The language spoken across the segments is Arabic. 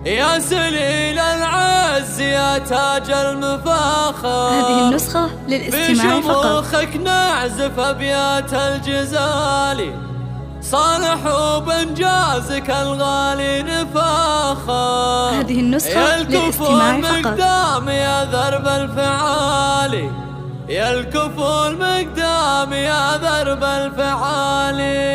يا سليل العز يا تاج المفاخر. هذه النسخة للاستماع فقط. بشموخك نعزف أبيات الجزالي، صالح وبإنجازك الغالي نفاخر. هذه النسخة للاستماع فقط. يا الكفو المقدام يا ذرب الفعالي، يا الكفو المقدام يا ذرب الفعالي.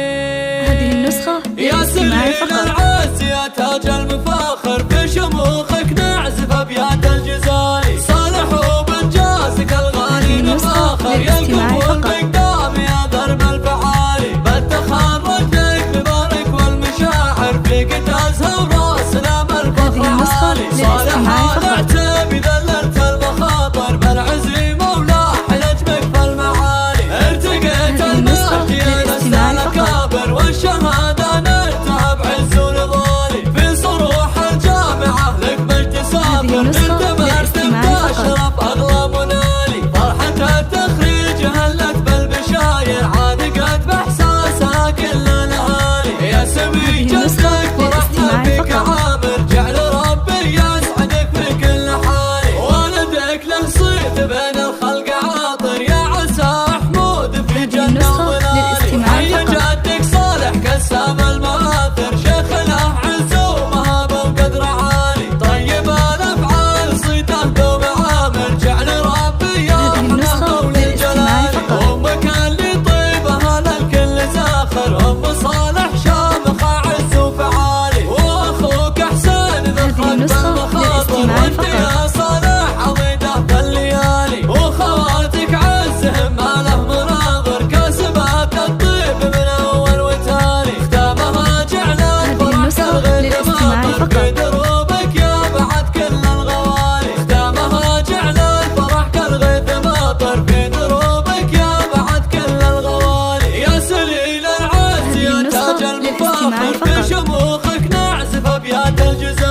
هذه النسخة للاستماع فقط. يا سليل العز يا تاج المفاخر، في شموخك نعزف أبيات الجزالي، صالح وبإنجازك الغالي نفاخر. يا الكفو المقدام يا ذرب الفعالي، بالتخرج لك مبارك والمشاعر فيك تزهى وراسنا بالفخر عالي. صالح هذا اعتبي ذللت المخاطر، بالعزيمة ولاحلتك في المعالي. ارتقيت المجد يا نسل الأكابر، والشهادة نلتها بعز ونضالي. في صروح الجامعة لك مجد سافر، انت مرتب تشرف أغلى منالي. فرحة التخريج هلت بالبشاير، عانقت بإحساسها كل الأهالي. يا سمي جسدك فرحنا فيك عامر، جعل ربي يسعدك في كل حالي. والدك له صيت بين الخلق عاطر، يا عسى حمود في جنة ومنالي. حي جدك صالح كسام المآثر، شيخ له عز ومهابة وقدر عالي. طيب الأفعال صيته دوم عامر، جعل ربي يرحمه مولى الجلال. أمك اللي طيبها للكل زاخر، أم صالح شامخة عز وفعالي. وأخوك حسين ذخرك بالمخاطر، وانت يا صالح عضيده بالليالي. وخواتك عزهم ما له مناظر، كاسبات الطيب من أول وتالي. ختامها جعل الفرح كالغيث ماطر، في دروبك يا بعد كل الغوالي. ختامها جعل الفرح كالغيث ماطر، في دروبك يا بعد كل الغوالي. يا سليل العز يا تاج المفاخر، في شموخك نعزف أبيات الجزال.